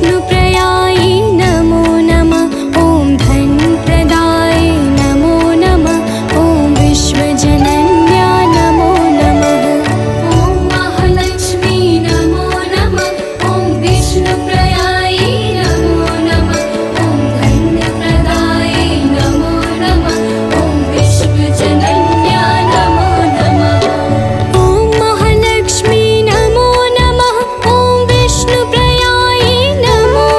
विष्णुप्रयायै नमो नमः। ॐ धनप्रदाय नमो नमः। ॐ विश्वजनन्या नमो नमः। ॐ महालक्ष्मी नमो नमः। ॐ विष्णुप्रयायै नमो नमः। ॐ धनप्रदाय नमो नमः। ॐ विश्वजनन्या नमो नमः। ॐ महालक्ष्मी नमो नमः। ॐ विष्णुप्रयायै नमो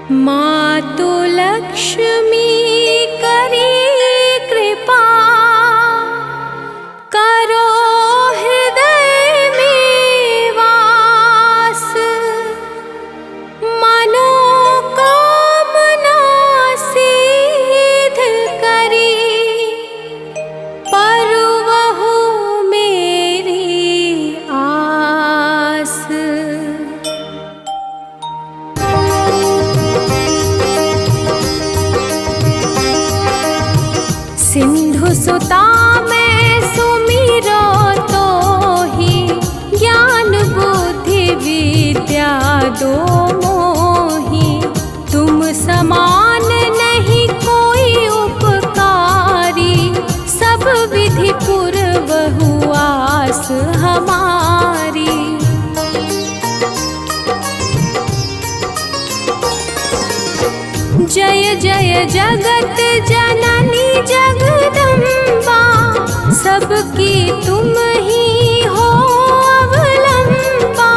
मातु लक्ष्मी करी कृपा, करो हृदय में वास। मनोकामना सिद्ध करी, परवहु मेरी आस। सिंधु सुता मैं सुमिरो तोहि, ज्ञान बुद्धि विद्या दो मोहि। तुम समान नहीं कोई उपकारी, सब विधि पूर्वहु आस हमारी। जय जय जगत जननी जगदम्बा, सबकी तुम ही हो अवलंबा।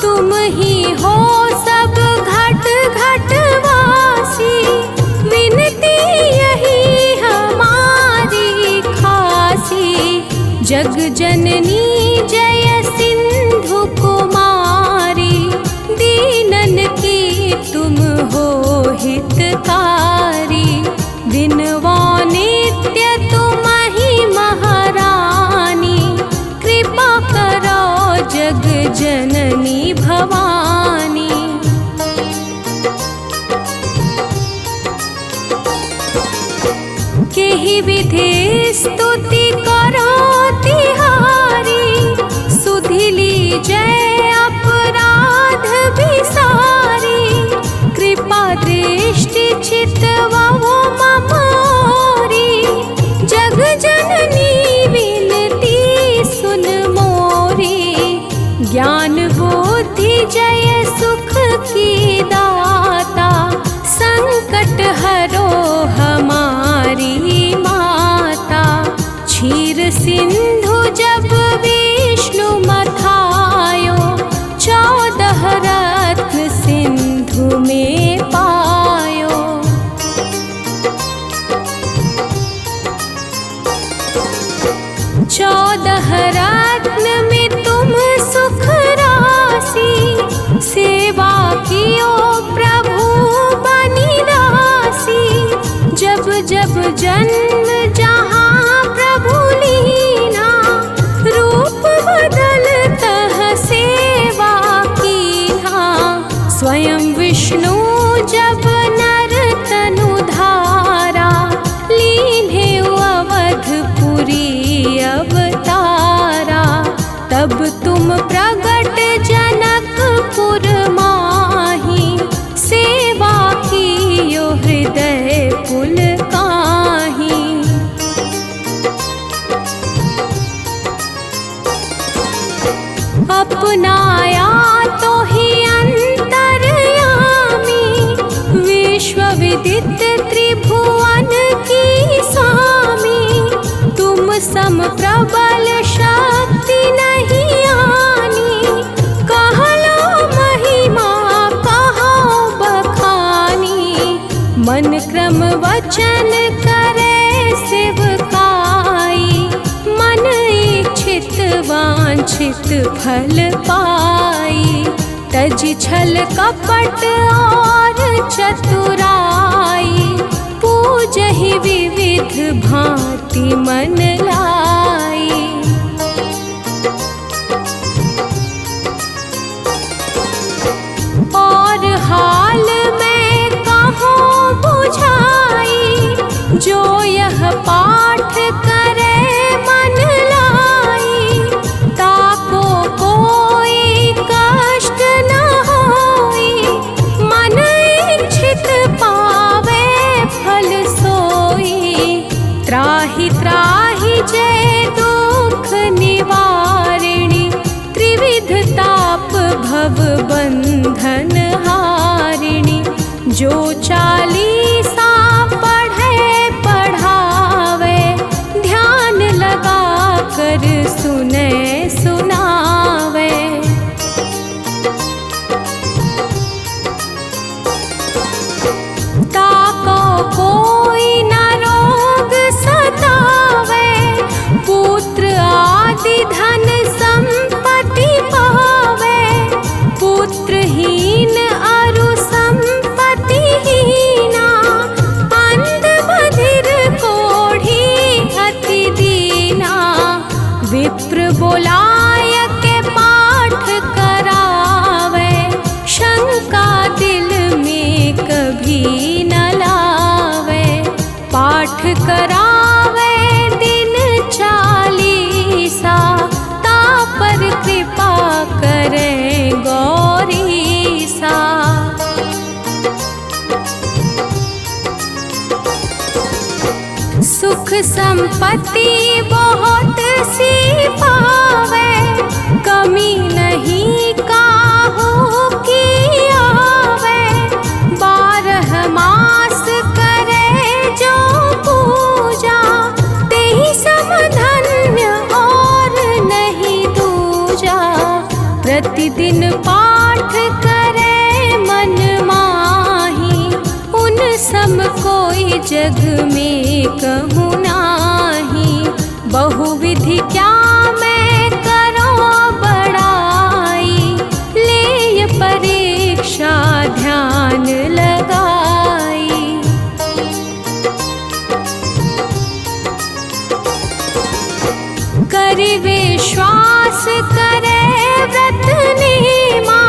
तुम ही हो सब घट घट वासी, विनती यही हमारी खासी। जग जननी जय सिंधु कुमारी, दीनन की तुम हो हितकारी। विनवा नित्य तुम ही महारानी, कृपा करो जग जननी भवानी। केहि विधि स्तुति करो तिहारी, सुधिली जय अपराध विसारी। कृपा दृष्टि चितवहु मम ओरी, जग जननी विनती सुन मोरी। ज्ञान बुद्धि जय सुख की दाता, संकट हरो हमारी माता। क्षीर सिंधु जब विष्णु मथायो, 14 रत्न सिंधु में पायो। 14 रत्न में तुम सुख राशि, सेवा कियो प्रभु बनी दासी। जब जब जन्म जहाँ प्रभु लीना, रूप बदलतः सेवा कीन्हा। स्वयं विष्णु जब नर तनु धारा, लीन्हे अवधपुरी अवतारा। तब तुम प्रगट जनकपुर माही, सेवा कियो हृदय पुलकाहि। अपनाया तो ही अंतर्यामी, विश्व विदित त्रिभुवन की स्वामी। तुम सम प्रबल शक्ति नहीं आनी, कहलो महिमा कहो बखानी। मन क्रम वचन करे सेवकाई, मन इच्छित वांछित फल पाई। तज छल कपट और चतुराई, पूजहि विविध भांति मन लाई। और हाल में कहूँ बुझाई, जो यह पाठ करे मन लाई। ताको कोई कष्ट न होई, मन इच्छित पावे फल सोई। त्राहि त्राहि जय दुख निवारिणी, त्रिविध ताप भव बंधन हारिणी। जो 40 पढ़े पढ़ावे, ध्यान लगा कर सुने सुनावे। संपत्ति बहुत सी पावे, कमी नहीं काहू की आवे। 12 मास करे जो पूजा, तेहि सम धन्य और नहीं दूजा। प्रतिदिन पाठ करे मन माही, उन सम कोई जग में कहूँ नाही। बहुविधि क्या मैं करो बड़ाई, ले परीक्षा ध्यान लगाई। करि विश्वास करे व्रत नेमा,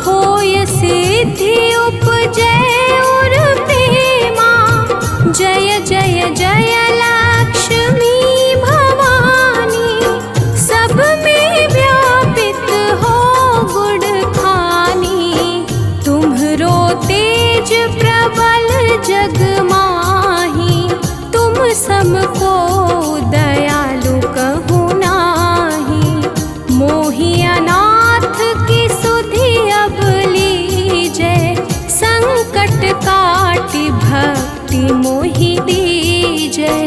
होय सिद्धि उपजे उर प्रेमा। जय जय जय लक्ष्मी भवानी, सब में व्यापित हो गुण खानी। तुम्हरो तेज प्रबल जग माही, तुम समको दयालु कहूँ नाही। मोहि अनाथ की सुधि अब लीजै, संकट काटि भक्ति मोहि दीजै।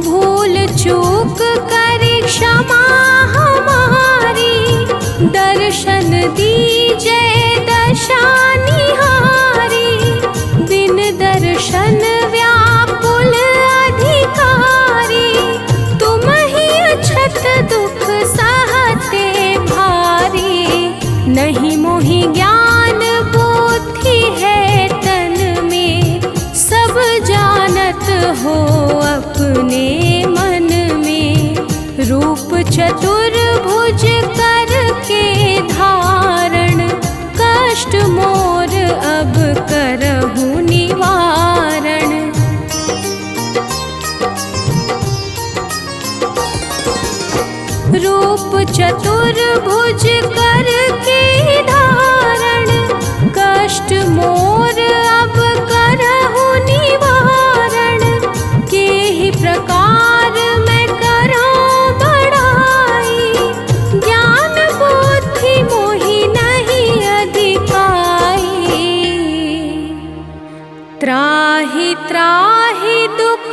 भूल चूक करि क्षमा हमारी, दर्शन दीजै दशा निहारी। बिन दर्शन व्याकुल अधिकारी, तुम ही अछत दुख सहते भारी। नहीं मोहि ज्ञान बुद्धि है तन में, सब जानत हो अपने मन में। रूप चतुर्भुज करके धारण, कष्ट मोर अब करहु निवारण। रूप चतुर्भुज करके धारण, कष्ट मोर अब करहु निवारण। केहि प्रकार मैं करहु बड़ाई, ज्ञान बुद्धि मोहि नहीं अधिकाई। त्राहि त्राहि दुख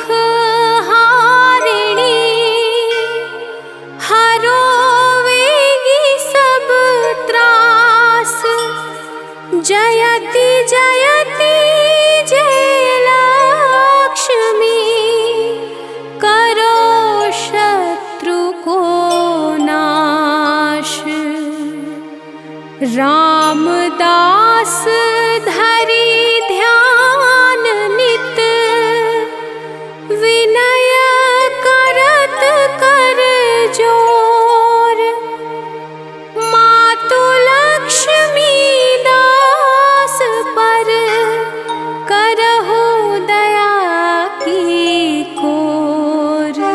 हारिणी, हरोवेगी सब त्रास। जयति जयति जय लक्ष्मी, करो शत्रु को नाश। रामदास धरि ध्यान नित, विनय करत कर जोर। मातु लक्ष्मी दास पर, करहु दया की कोर।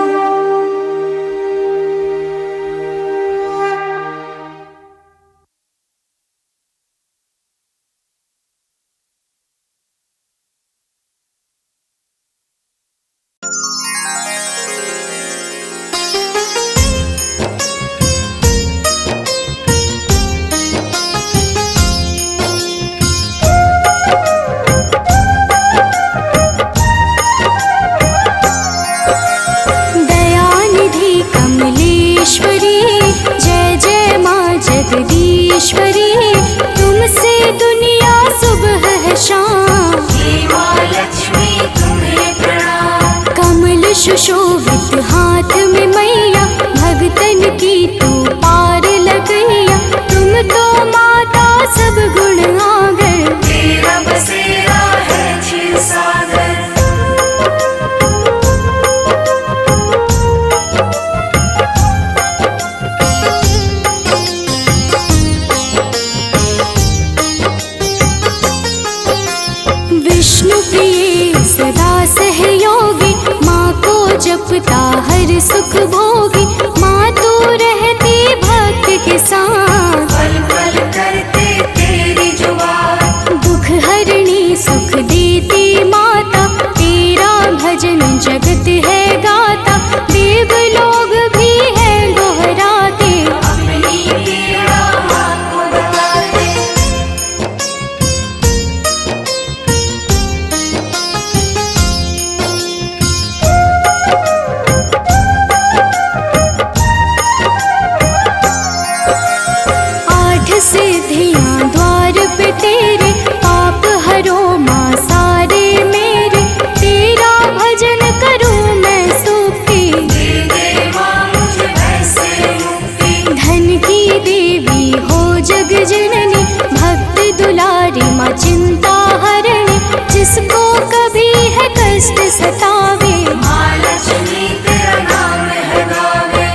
जगदीश्वरी, तुमसे दुनिया सुबह है शाम। लक्ष्मी तुम्हें प्रणाम। कमल सुशोभित हाथ में मैया, भगतन की तू पार लगैया। तुम तो माता सब गुण आगर, तेरा बसेरा है क्षीर सागर। विष्णु प्रिय सदा सहयोगी, माँ को जपता हर सुख भोगी। माँ तू रहती भक्त के साथ, पल पल करते तेरी जुबान। दुख हरणी कष्ट सतावे। माँ लक्ष्मी तेरा नाम है गावे।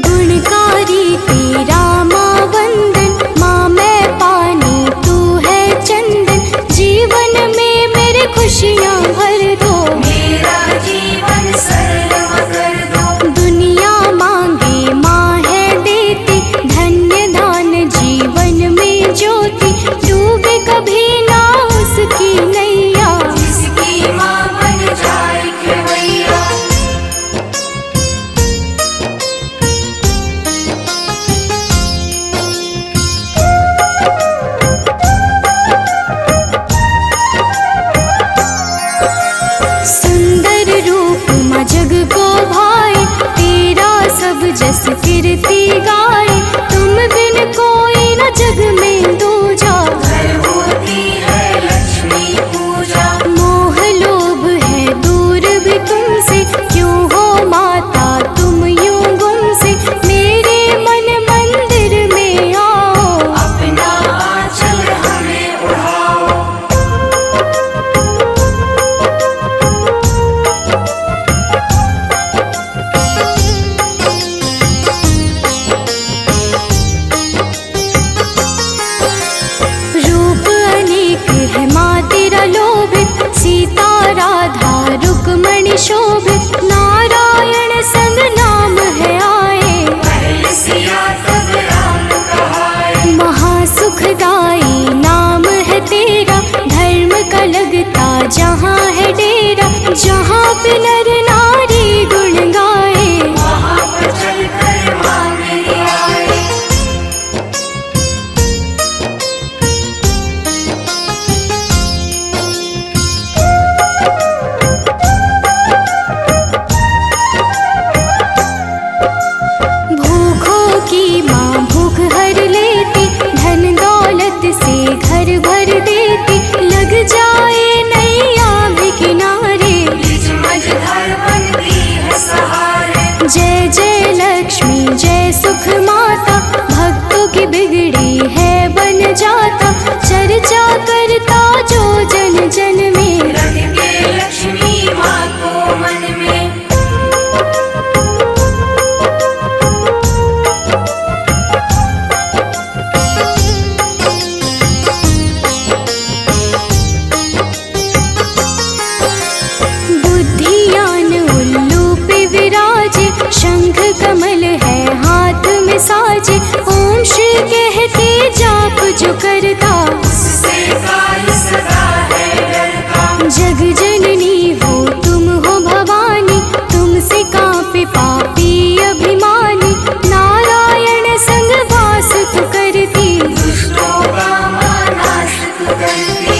गुणकारी तेरा माँ वंदन, माँ मैं पानी तू है चंदन। जीवन में मेरे खुशियाँ भर दो, मेरा जीवन सरल कर दो। दुनिया मांगे माँ है देती, धन्य दान जीवन में ज्योति। डूबे कभी ना उसकी नैया, जिसकी माँ बन जाए खेवैया। सुंदर रूप माँ जग को भाए, तेरा सब जस कीर्ति गाए। तुम बिन कोई न जग में दूजा, घर होती है लक्ष्मी पूजा। मोह लोभ है दूर भी तुमसे, क्यों हो माता तुम यूं गुमसे। मेरे मन मंदिर में आओ, अपना आंचल हमें उड़ाओ। रूप अनेक है माँ तेरा लोभित। सीता राधा रुक्मणी शोभित, नारायण संग नाम है आए। पहले सिया तब राम कहाए। महासुखदाई नाम है तेरा, धर्म का लगता जहाँ है डेरा। जहाँ पे नर नारी गुण गाए, वहाँ पर चल कर माँ मेरी आए। भूखों की माँ भूख हर लेती, धन दौलत से घर भर देती। लग जाए नैया भी किनारे, बीच मझधार बनती है सहारे। जय जय लक्ष्मी जय सुख माता। भक्तों की बिगड़ी है बन जाता, चर्चा करता जो जन जन में। रख के लक्ष्मी माँ को मन में। बुद्धियान उल्लू पे विराजे, शंख कमल है हाथ में साजे। ओम श्री कह के जाप जो करता, उससे काल सदा है डरता। जग जननी हो तुम हो भवानी, तुमसे कांपे पापी अभिमानी। नारायण संग वास तू करती, दुष्टों का माँ नाश तू करती।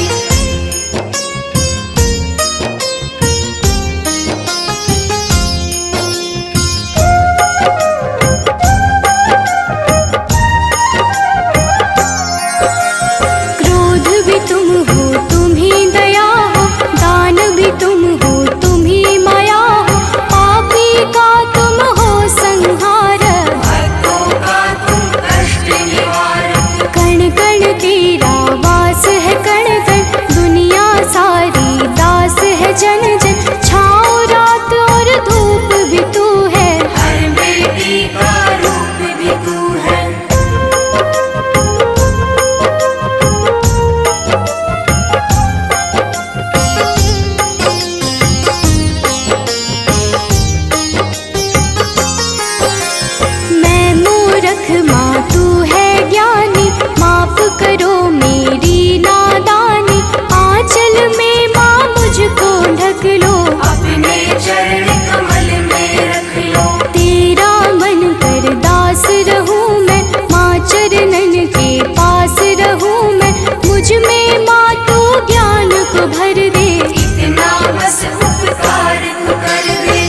क्रोध भी तुम हो तुम ही दया हो, दान भी तुम हो तुम ही माया हो। पापी का तुम हो संहार, भक्तों का तुम कष्ट निवारक। कण कण तेरा वास है कण कण। दुनिया सारी दास है जन जन, छाँव रात और धूप भी तू है। हर बेटी का रूप भी तू है। मैं मूरख माँ तू है ज्ञानी, माफ करो मेरी नादानी। आंचल में माँ मुझको ढक लो, अपने चरण कमल में रख लो। तेरा मन कर दास रहूं मैं, माँ चरणन के पास रहूं मैं। मुझ में माँ तू ज्ञान को भर दे, इतना बस उपकार तू कर दे।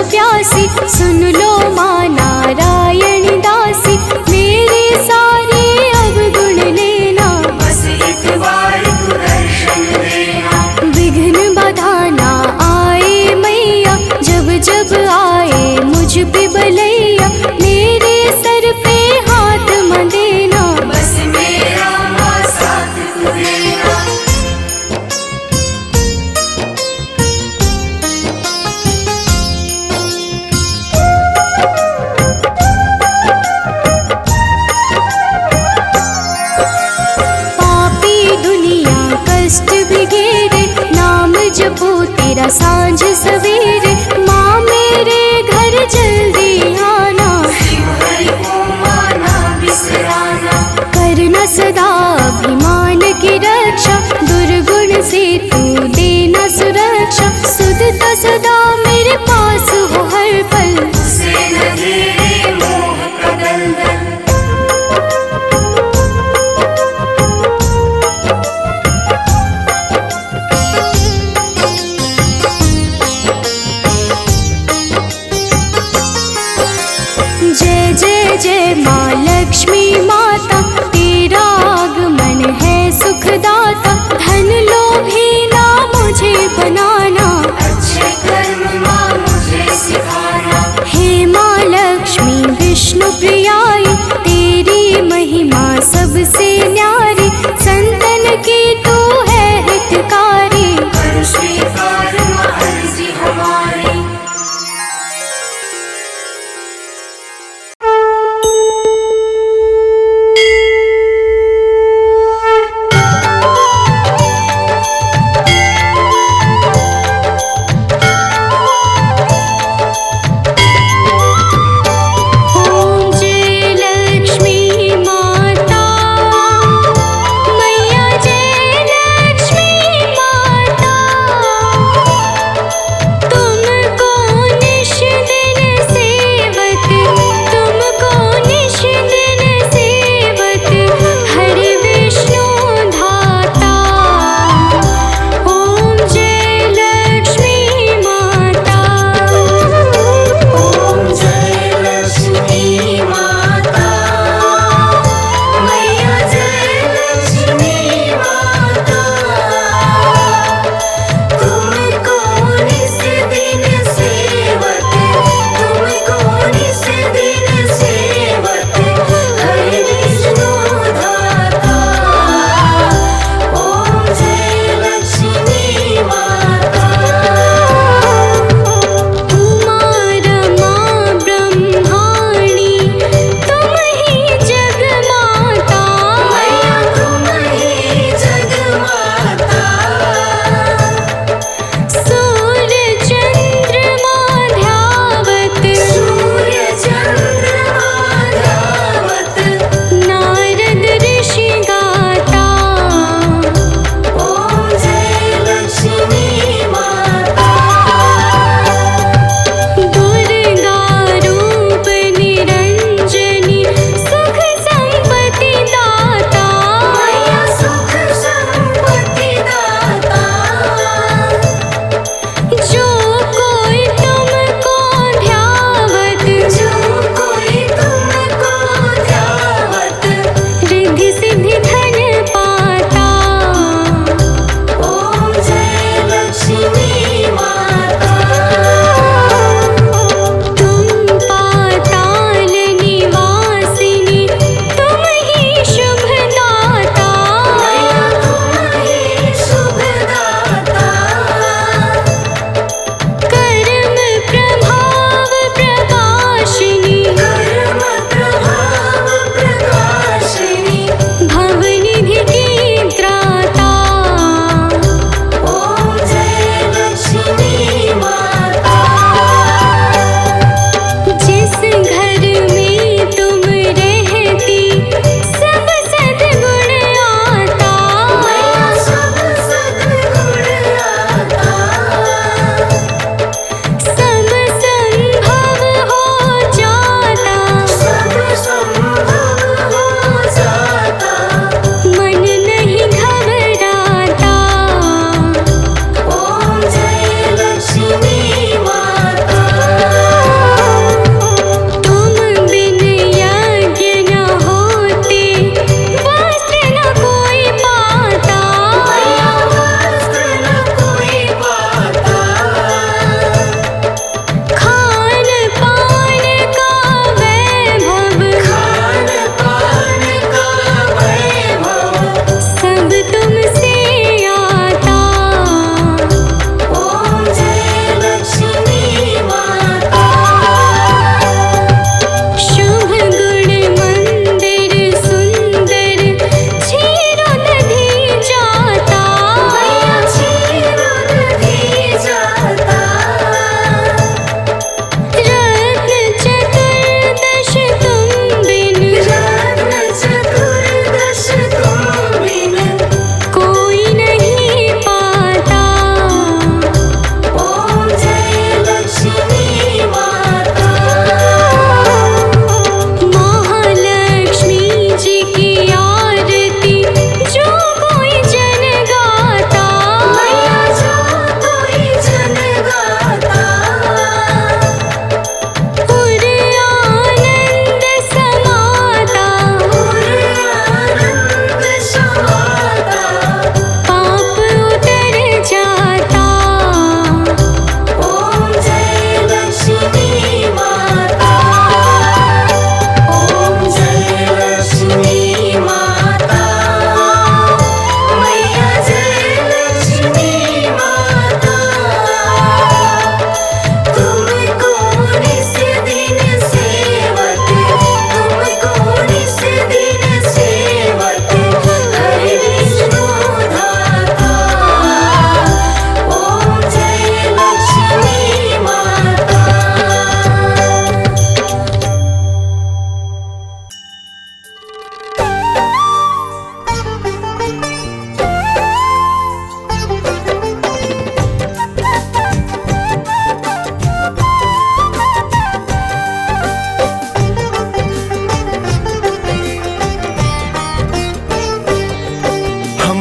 प्यासी, सुन लो माँ नारायण दासी, मेरे सारे अवगुण लेना, बस एक बार तू दर्शन देना। विघ्न बाधा ना आए मैया, जब जब आए मुझ पे बलैया, मेरे सर पे हाथ म देना, बस मेरा माँ साथ तू देना। पापी दुनिया कष्ट भी घेरे, नाम जपो तेरा सांझ सवेरे, माँ मेरे घर जल्दी आना, शिव हरि को माना बिसराना। करना सदा अभिमान की रक्षा, दुर्गुण से तू देना सुरक्षा, सुधता सदा मेरे पास हो हर पल, उसे न घेरे मोह का दलदल।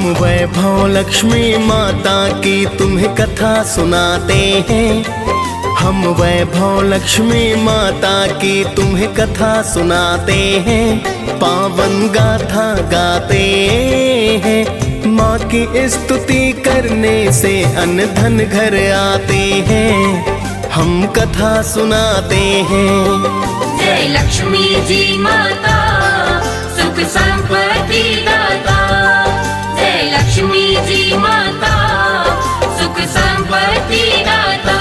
हम वैभव लक्ष्मी माता की तुम्हें कथा सुनाते हैं। हम वैभव लक्ष्मी माता की तुम्हें कथा सुनाते हैं। पावन गाथा गाते हैं। माँ की स्तुति करने से अन्न धन घर आते हैं। हम कथा सुनाते हैं। जय लक्ष्मी जी माता सुख संपत्ति दाता। जय लक्ष्मी जी माता सुख संपत्ति दाता।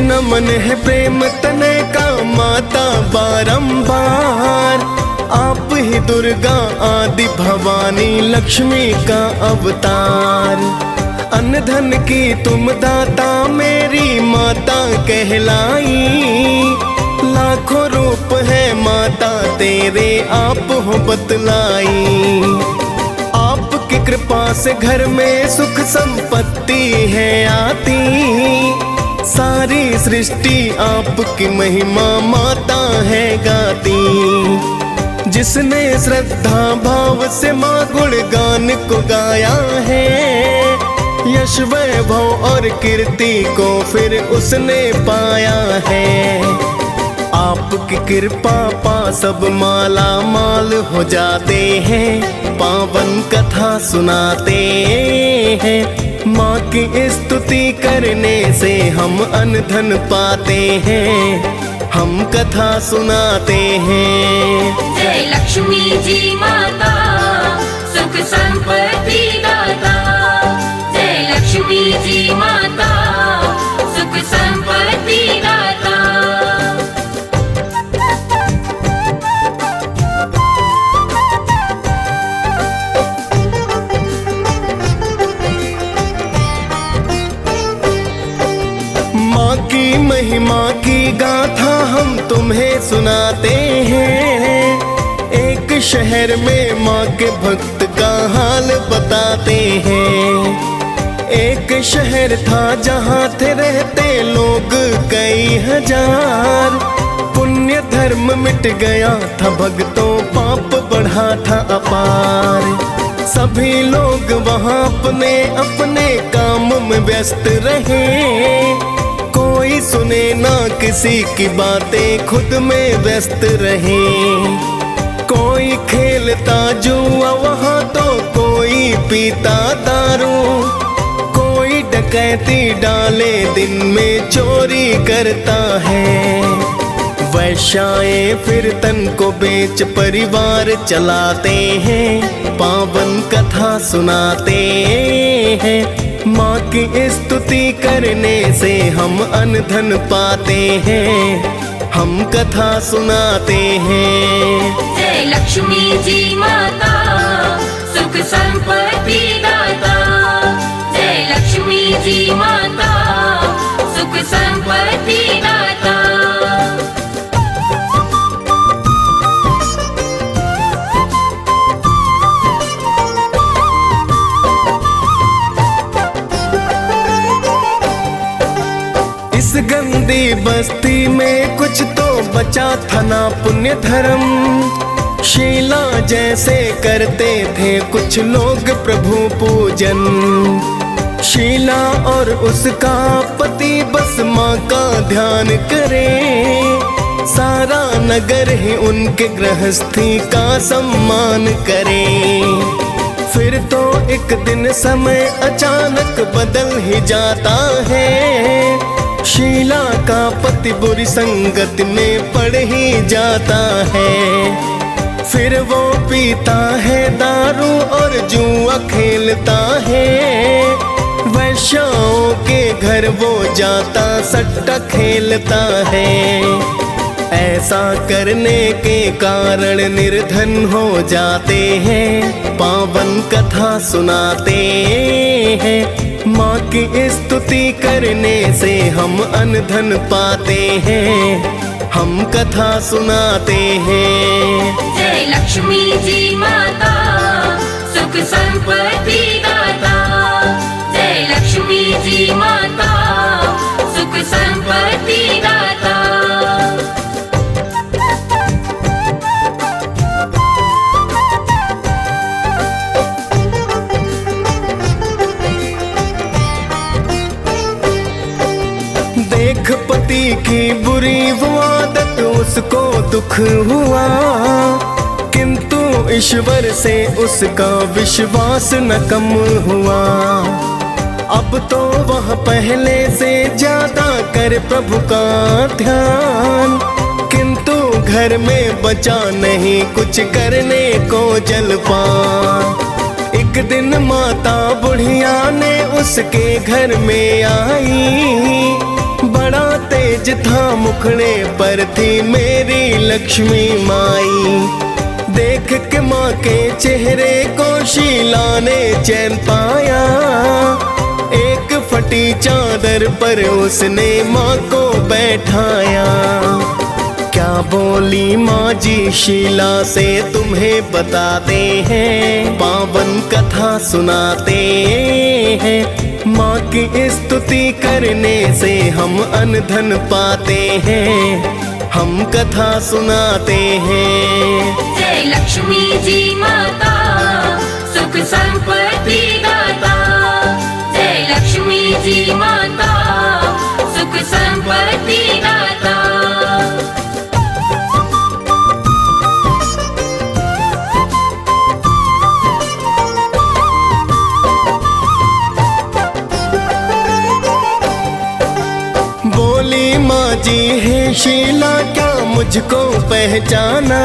नमन है प्रेम तने का माता बारंबार। आप ही दुर्गा आदि भवानी लक्ष्मी का अवतार। अन्न धन की तुम दाता मेरी माता कहलाई। लाखों रूप है माता तेरे आप हो बतलाई। आपकी कृपा से घर में सुख संपत्ति है आती। सारी सृष्टि आपकी महिमा माता है गाती। जिसने श्रद्धा भाव से माँ गुणगान को गाया है। यश वैभव और कीर्ति को फिर उसने पाया है। आपकी कृपा पा सब माला माल हो जाते हैं। पावन कथा सुनाते हैं। माँ की स्तुति करने से हम अन्न धन पाते हैं। हम कथा सुनाते हैं। जय लक्ष्मी जी माता सुख संपत्ति दाता। जय लक्ष्मी जी माता सुख संपत्ति दाता। की महिमा की गाथा हम तुम्हें सुनाते हैं। एक शहर में माँ के भक्त का हाल बताते हैं। एक शहर था जहाँ थे रहते लोग कई हजार। पुण्य धर्म मिट गया था भक्तों पाप बढ़ा था अपार। सभी लोग वहाँ अपने अपने काम में व्यस्त रहे। कोई सुने ना किसी की बातें खुद में व्यस्त रहे। कोई खेलता जुआ वहाँ तो कोई पीता दारू। कोई डकैती डाले दिन में चोरी करता है। वैश्याएं फिर तन को बेच परिवार चलाते हैं। पावन कथा सुनाते हैं। माँ की स्तुति करने से हम अन्न धन पाते हैं। हम कथा सुनाते हैं। जय लक्ष्मी जी माता सुख संपत्ति दाता। जय लक्ष्मी जी माता सुख संपत्ति दाता। इस गंदी बस्ती में कुछ तो बचा था ना पुण्य धर्म। शीला जैसे करते थे कुछ लोग प्रभु पूजन। शीला और उसका पति बस माँ का ध्यान करे। सारा नगर ही उनके गृहस्थी का सम्मान करे। फिर तो एक दिन समय अचानक बदल ही जाता है। शीला का पति बुरी संगत में पड़ ही जाता है। फिर वो पीता है दारू और जुआ खेलता है। वैश्याओं के घर वो जाता सट्टा खेलता है। ऐसा करने के कारण निर्धन हो जाते हैं। पावन कथा सुनाते हैं। माँ की स्तुति करने से हम अन्न धन पाते हैं। हम कथा सुनाते हैं। जय लक्ष्मी जी माता सुख संपत्ति दाता। जय पति की बुरी वो आदत उसको दुख हुआ, किंतु ईश्वर से उसका विश्वास न कम हुआ। अब तो वह पहले से ज्यादा कर प्रभु का ध्यान, किंतु घर में बचा नहीं कुछ करने को जलपान। एक दिन माता बुढ़िया ने उसके घर में आई, बड़ा तेज था मुखड़े पर थी मेरी लक्ष्मी माई। देख के माँ के चेहरे को शीला ने चैन पाया, एक फटी चादर पर उसने माँ को बैठाया। क्या बोली माँ जी शीला से तुम्हें बताते हैं, पावन कथा सुनाते हैं। माँ की स्तुति करने से हम अन्न धन पाते हैं, हम कथा सुनाते हैं। जय लक्ष्मी जी माता सुख संपत्ति दाता, जय लक्ष्मी जी माता सुख संपत्ति दाता। बोली माँ जी है शीला क्या मुझको पहचाना,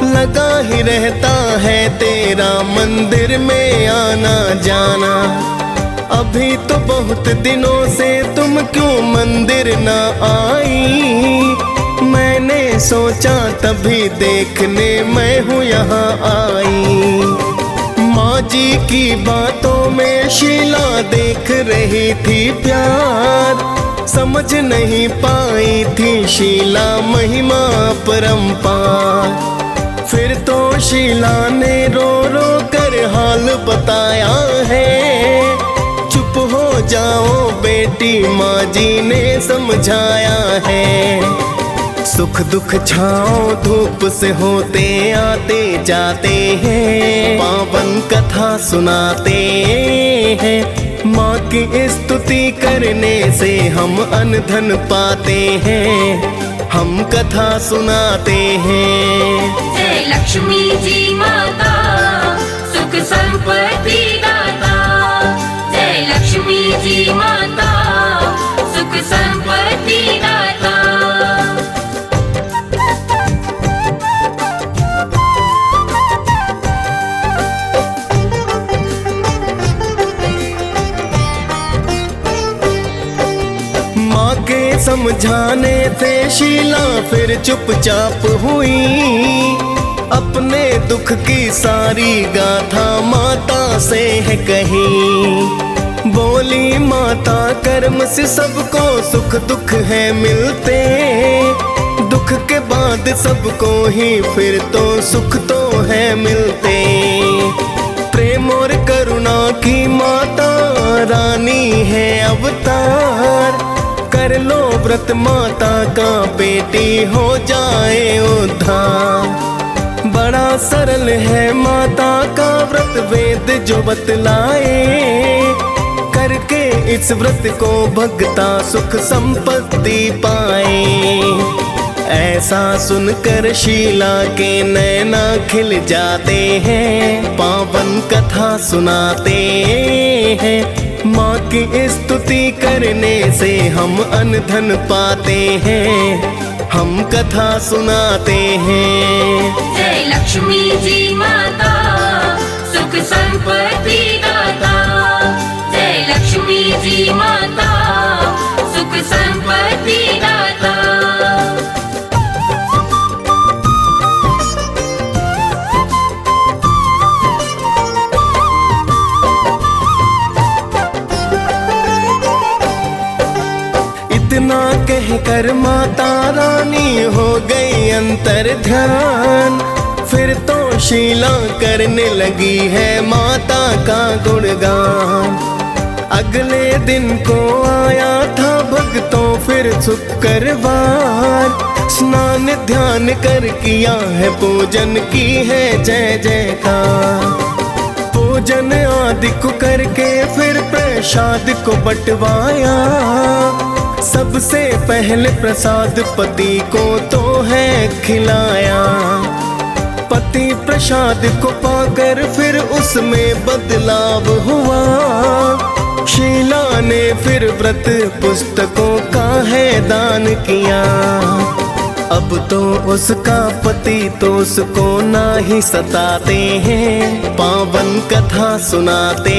लगा ही रहता है तेरा मंदिर में आना जाना। अभी तो बहुत दिनों से तुम क्यों मंदिर ना आई, मैंने सोचा तभी देखने मैं हूँ यहाँ आई। माँ जी की बातों में शीला देख रही थी प्यार, समझ नहीं पाई थी शीला महिमा परंपार। फिर तो शीला ने रो रो कर हाल बताया है, चुप हो जाओ बेटी माँ जी ने समझाया है। सुख दुख छाओ धूप से होते आते जाते हैं, पावन कथा सुनाते हैं। माँ की स्तुति करने से हम अन्न धन पाते हैं, हम कथा सुनाते हैं। जय लक्ष्मी जी माता सुख संपत्ति दाता, जय लक्ष्मी जी माता सुख संपत्ति दाता। समझाने से शीला फिर चुपचाप हुई, अपने दुख की सारी गाथा माता से है कही। बोली माता कर्म से सबको सुख दुख है मिलते, दुख के बाद सबको ही फिर तो सुख तो है मिलते। प्रेम और करुणा की माता रानी है अवतार, कर लो व्रत माता का बेटी हो जाए उद्धार। बड़ा सरल है माता का व्रत वेद जो बतलाए, करके इस व्रत को भगता सुख संपत्ति पाए। ऐसा सुनकर शीला के नैना खिल जाते हैं, पावन कथा सुनाते हैं। माँ की स्तुति करने से हम अन्न धन पाते हैं, हम कथा सुनाते हैं। जय लक्ष्मी जी माता सुख संपत्ति दाता, जय लक्ष्मी जी माता सुख संपत्ति दाता। इतना कह कर माता रानी हो गई अंतर ध्यान, फिर तो शीला करने लगी है माता का गुणगान। अगले दिन को आया था भक्तों फिर शुक्रवार, स्नान ध्यान कर किया है पूजन की है जय जयकार। पूजन आदि को करके फिर प्रसाद को बंटवाया, सबसे पहले प्रसाद पति को तो है खिलाया। पति प्रसाद को पाकर फिर उसमें बदलाव हुआ। शीला ने फिर व्रत पुस्तकों का है दान किया। अब तो उसका पति तो उसको ना ही सताते हैं, पावन कथा सुनाते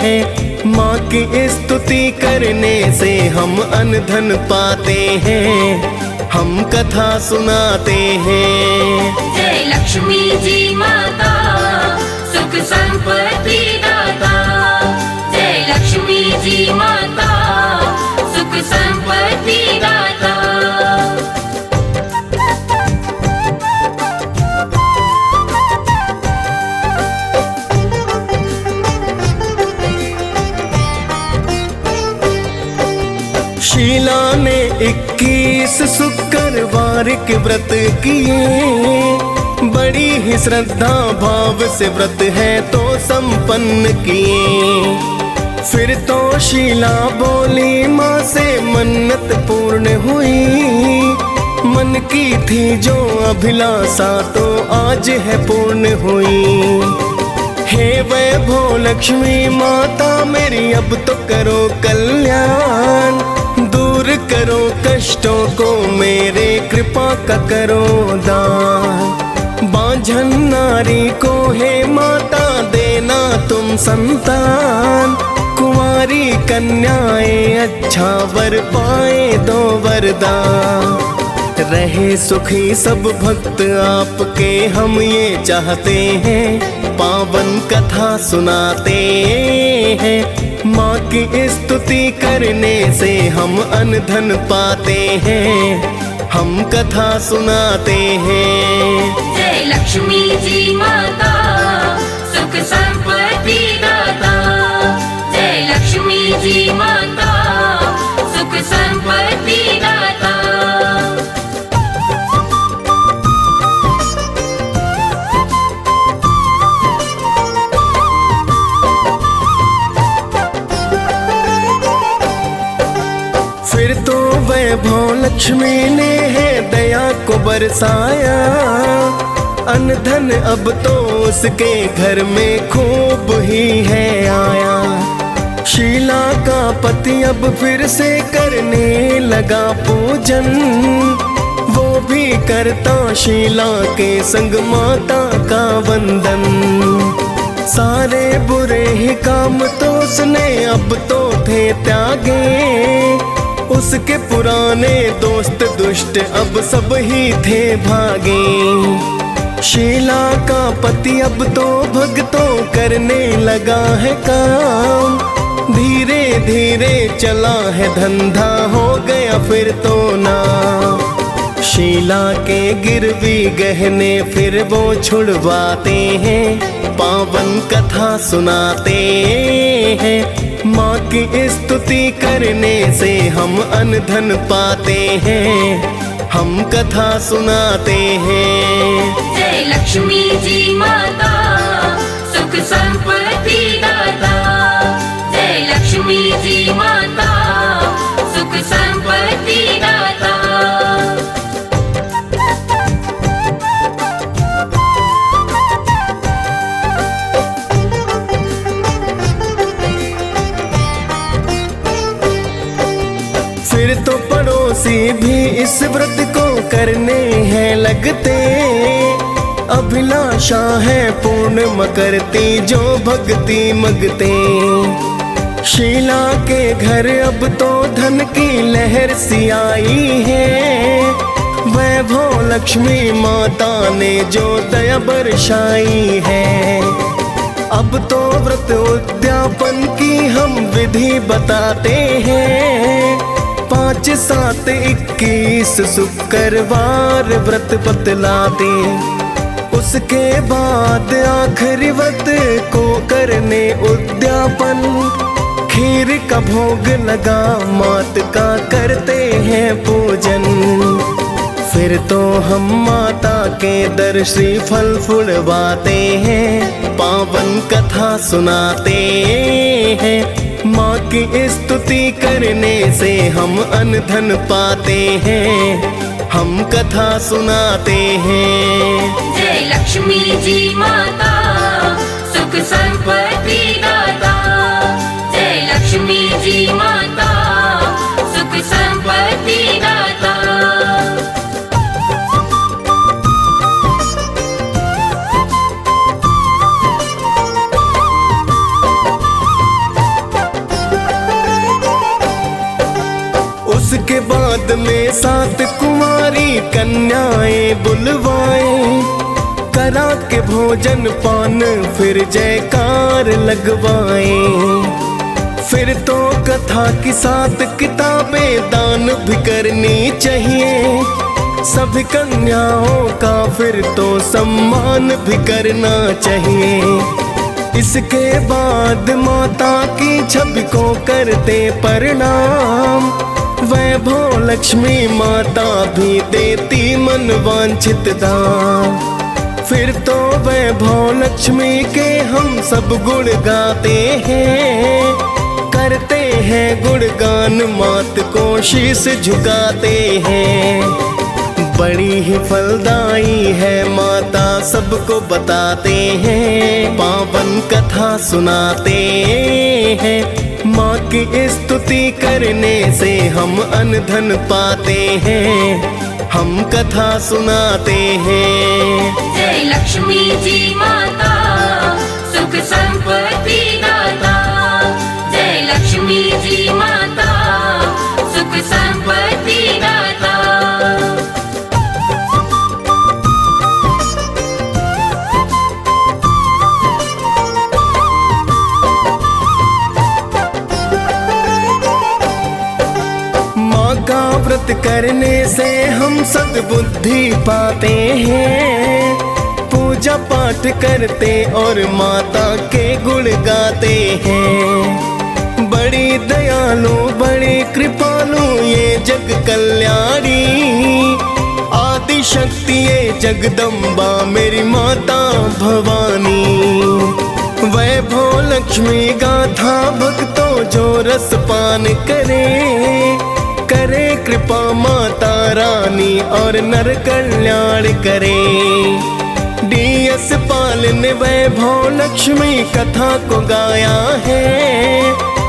हैं। माँ की स्तुति करने से हम अन्न धन पाते हैं, हम कथा सुनाते हैं। जय लक्ष्मी जी माता, सुख संपत्ति दाता। जय लक्ष्मी जी माता, सुख संपत्ति दाता। शीला ने 21 शुक्रवार के व्रत किए। बड़ी ही श्रद्धा भाव से व्रत है तो संपन्न किए। फिर तो शीला बोली माँ से मन्नत पूर्ण हुई। मन की थी जो अभिलाषा तो आज है पूर्ण हुई। हे वैभव लक्ष्मी माता मेरी अब तो करो कल्याण। दूर करो कष्टों को मेरे, कृपा का करो दान। बांझन नारी को हे माता देना तुम संतान। कुंवारी कन्याएं अच्छा वर पाए दो वरदान। रहे सुखी सब भक्त आपके हम ये चाहते हैं, पावन कथा सुनाते हैं। माँ की स्तुति करने से हम अन्न धन पाते हैं, हम कथा सुनाते हैं। जय लक्ष्मी जी माता, सुख संपत्ति दाता। जय लक्ष्मी जी माता, सुख संपत्ति दाता। फिर तो वैभव लक्ष्मी ने है दया को बरसाया। अन्न धन अब तो उसके घर में खूब ही है आया। शीला का पति अब फिर से करने लगा पूजन। वो भी करता शीला के संग माता का वंदन। सारे बुरे ही काम तो उसने अब तो थे त्यागे। उसके पुराने दोस्त दुष्ट अब सब ही थे भागे। शीला का पति अब तो भक्तों करने लगा है काम। धीरे धीरे चला है धंधा, हो गया फिर तो ना। शीला के गिरवी गहने फिर वो छुड़वाते हैं, पावन कथा सुनाते हैं। माँ की स्तुति करने से हम अन्न धन पाते हैं, हम कथा सुनाते हैं। जय लक्ष्मी जी माता, सुख संपत्ति दाता। जय लक्ष्मी जी माता, सुख संपत्ति दाता। फिर तो पड़ोसी भी इस व्रत को करने हैं लगते। अभिलाषा है पूर्ण मकरती जो भक्ति मगते। शीला के घर अब तो धन की लहर सी आई है। वैभव लक्ष्मी माता ने जो दया बरसाई है। अब तो व्रत उद्यापन की हम विधि बताते हैं। 5, 7, 21 शुक्रवार व्रत बतलाते। उसके बाद आखिरी व्रत को करने उद्यापन। खीर का भोग लगा मात का करते हैं पूजन। फिर तो हम माता के दर श्री फल फुलवाते हैं, पावन कथा सुनाते हैं। माँ की स्तुति करने से हम अन्न धन पाते हैं, हम कथा सुनाते हैं। जय लक्ष्मी जी माता, सुख संपत्ति दाता। जय लक्ष्मी जी माता, सुख संपत्ति दाता। उसके बाद में 7 कुमारी कन्याएं बुलवाए, करा के भोजन पान फिर जयकार लगवाए। फिर तो कथा की 7 किताबें दान भी करनी चाहिए, सभी कन्याओं का फिर तो सम्मान भी करना चाहिए। इसके बाद माता की छवि को करते प्रणाम, वैभव लक्ष्मी माता भी देती मन वांछित दान। फिर तो वैभव लक्ष्मी के हम सब गुण गाते हैं, करते हैं गुणगान, मात को शीश झुकाते हैं। बड़ी ही फलदायी है माता, सबको बताते हैं, पावन कथा सुनाते हैं। माँ की स्तुति करने से हम अन्न धन पाते हैं, हम कथा सुनाते हैं। जय लक्ष्मी जी माता, सुख संपत्ति दाता। जय लक्ष्मी जी माता, सुख संपत्ति दाता। व्रत करने से हम सद्बुद्धि पाते हैं, पूजा पाठ करते और माता के गुण गाते हैं। बड़ी दयालु बड़ी कृपालु ये जग कल्याणी, आदि शक्ति ये जगदम्बा मेरी माता भवानी। वैभव लक्ष्मी गाथा भक्तों जो रस पान करे कृपा माता रानी और नर कल्याण करे। DS पालन वैभव लक्ष्मी कथा को गाया है,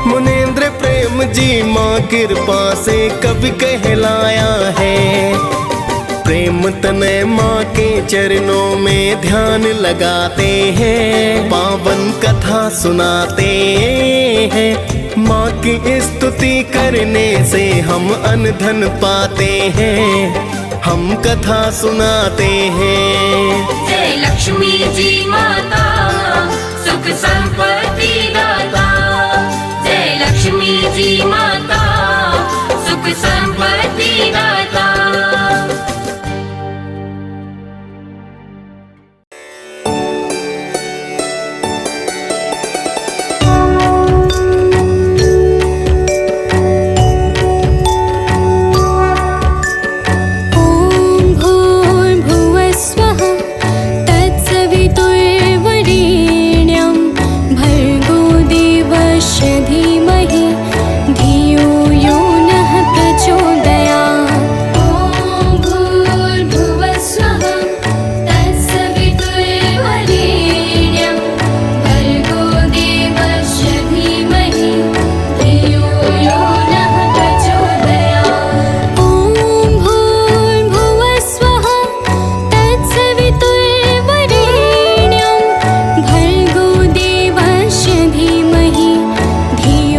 मुनेंद्र प्रेम जी माँ कृपा से कवि कहलाया है। प्रेम तनय माँ के चरणों में ध्यान लगाते हैं, पावन कथा सुनाते हैं। माँ की स्तुति करने से हम अन्न धन पाते हैं, हम कथा सुनाते हैं। जय लक्ष्मी जी माता, सुख संपत्ति दाता। जय लक्ष्मी जी माता, सुख संपत्ति दाता। धियो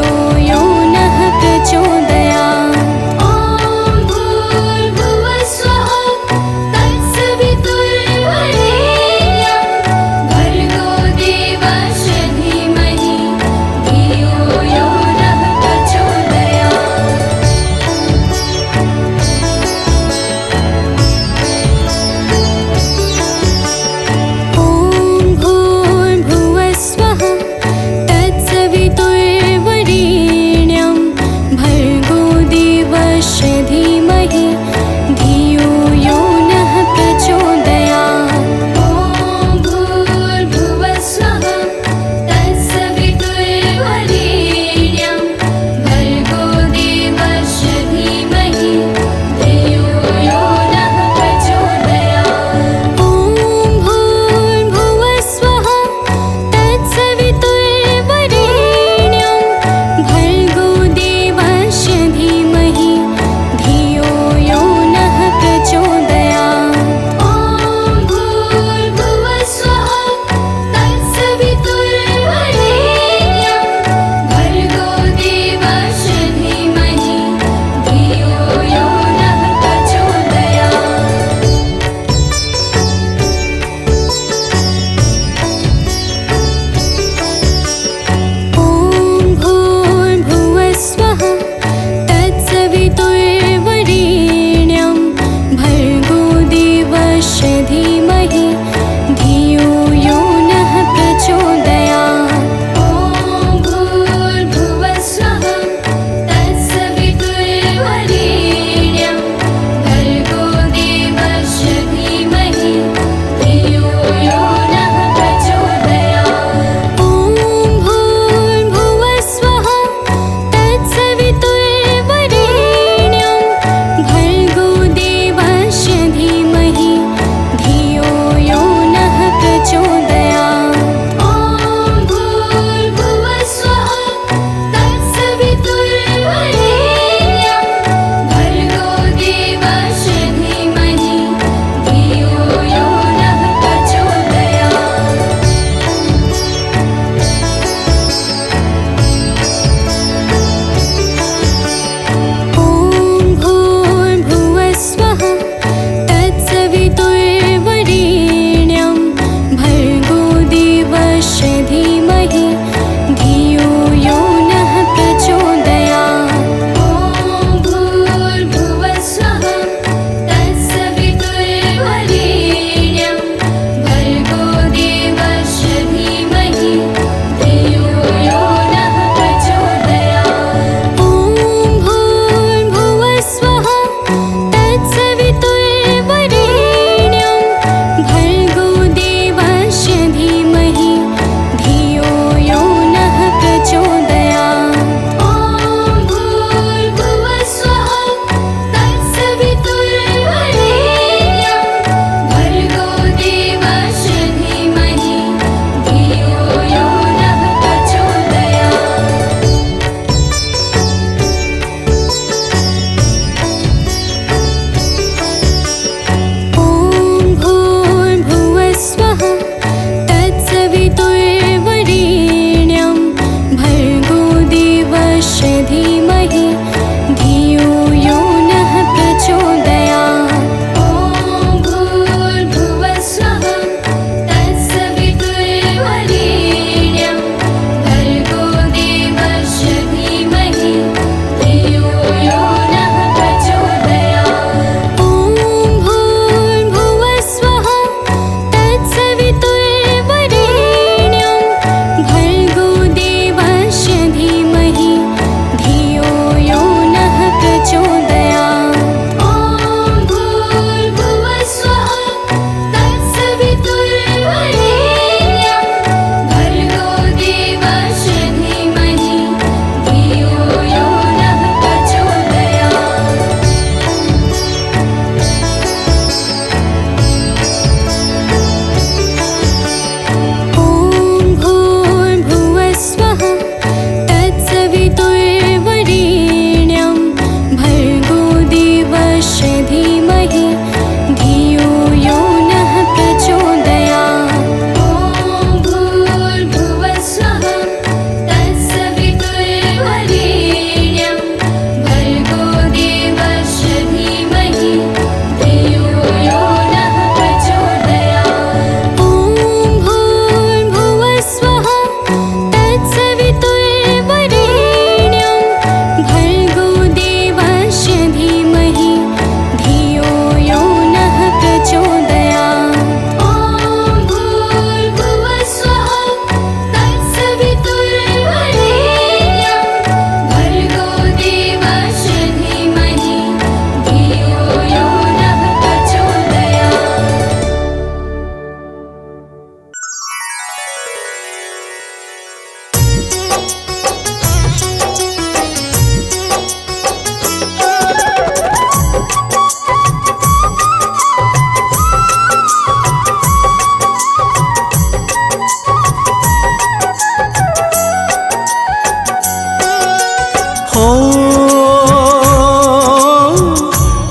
हो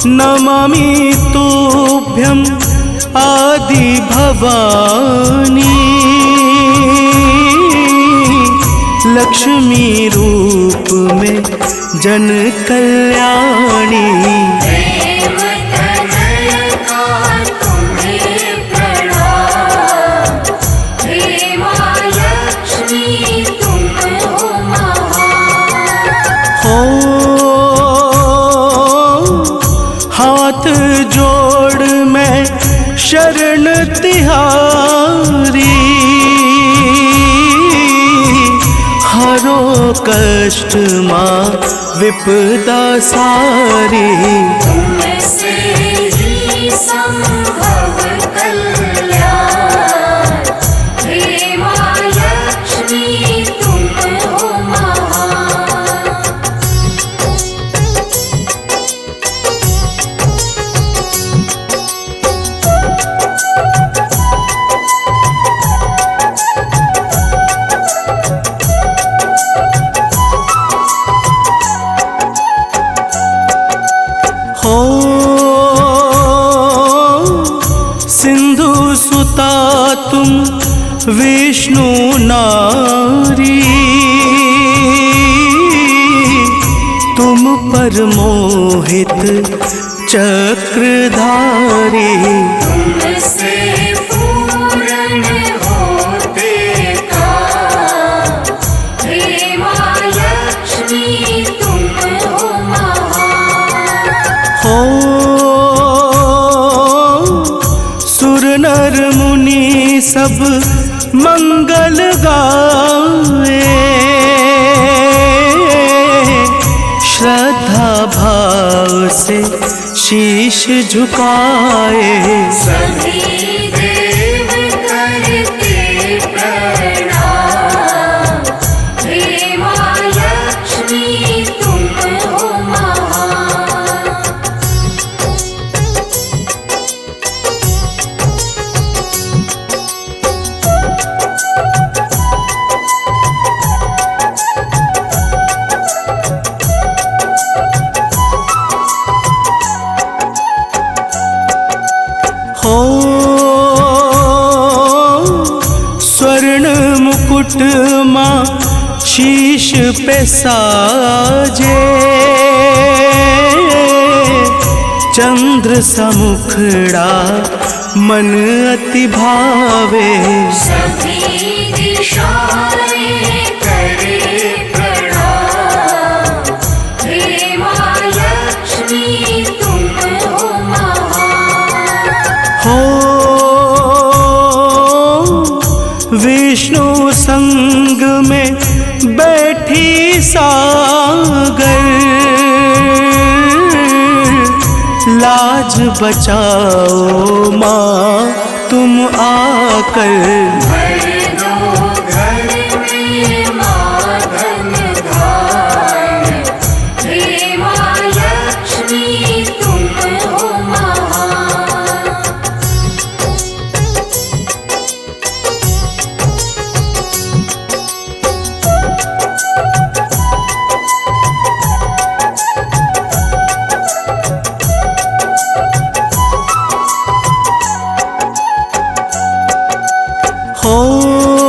नमामि तुभ्यं आदि भवानी, लक्ष्मी रूप में जन कल्याणी। देव तनय का तुम्हें प्रणाम, हे माँ लक्ष्मी तुम हो महान। हो हाथ जोड़ मैं शरण तिहारी, हरो कष्ट माँ विपदा सारी। तुमसे ही संभव कल्याण, हे माँ लक्ष्मी तुम हो महान। हो सिंधु सुता तुम विष्णु नारी, तुम पर मोहित चक्रधारी। तुमसे पूर्ण होते काम, हे माँ लक्ष्मी तुम हो महान। हो सुर नर मुनि सब मंगल गाए, श्रद्धा भाव से शीश झुकाए। सभी देव करते प्रणाम, हे माँ लक्ष्मी तुम हो महान। हो स्वर्ण मुकुट माँ शीश पे साजे, चंद्र समुखड़ा मन अति भावे। सभी दिशाएं करे प्रणाम, हे माँ लक्ष्मी तुम हो महान। हो विष्णु संग में बैठी सागर, लाज बचाओ माँ तुम आकर। भर दो घर में माँ धन धान, हे माँ लक्ष्मी तुम हो महान। हो,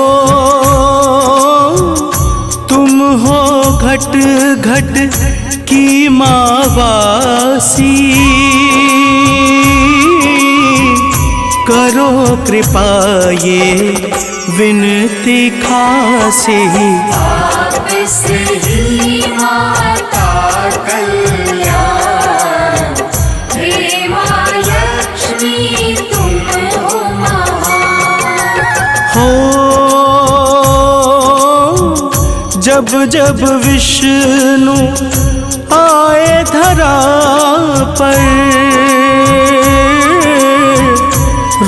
हो, हो, हो, हो, हो, हो, हो, हो, हो, हो, हो, हो, हो, हो, तुम हो घट घट की मावासी, करो कृपा ये विनती खासी। आपसे ही माता कल्याण, हे माँ लक्ष्मी तुम हो महान। हो जब जब विष्णु आए धरा पर,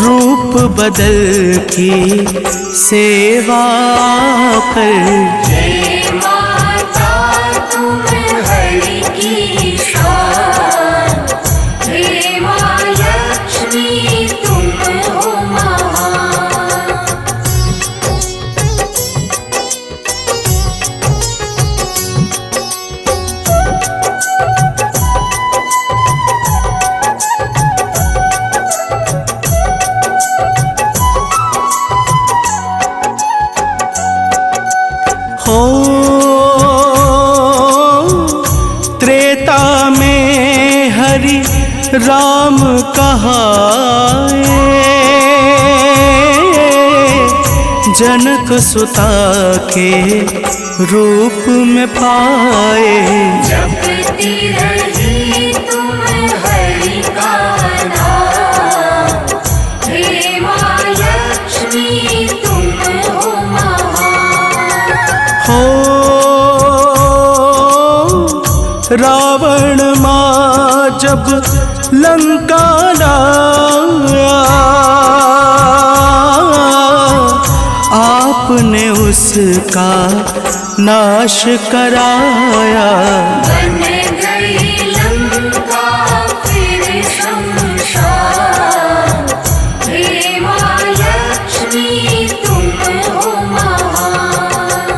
रूप बदल की सेवा कर। जय माता तुम हरि की शान, हे माँ लक्ष्मी तुम हो महान। राम कहाए, जनक सुता के रूप में पाए। जपती रही तुम हरि का नाम, हे माँ लक्ष्मी तुम हो महान। हो रावण माँ जब लंका लाया, आपने उसका नाश कराया। बन गई लंका फिर शमशान, हे माँ लक्ष्मी तुम हो महान।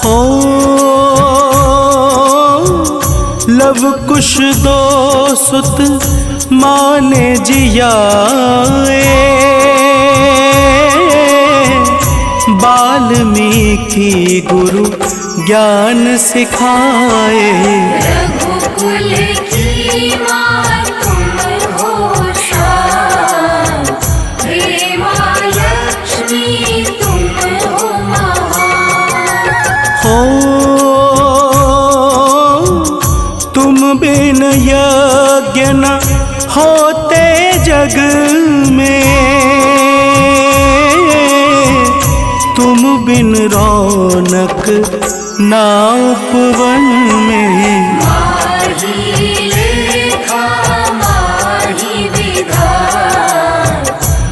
हो लव कुश दो सुत माने जियाए, वाल्मीकि गुरु ज्ञान सिखाए। रघुकुल की माँ तुम हो शान, हे माँ लक्ष्मी तुम हो महान। हो तुम बिन यज्ञ न होते जग में, तुम बिन रौनक ना उपवन में। माही लेखा माही विधान,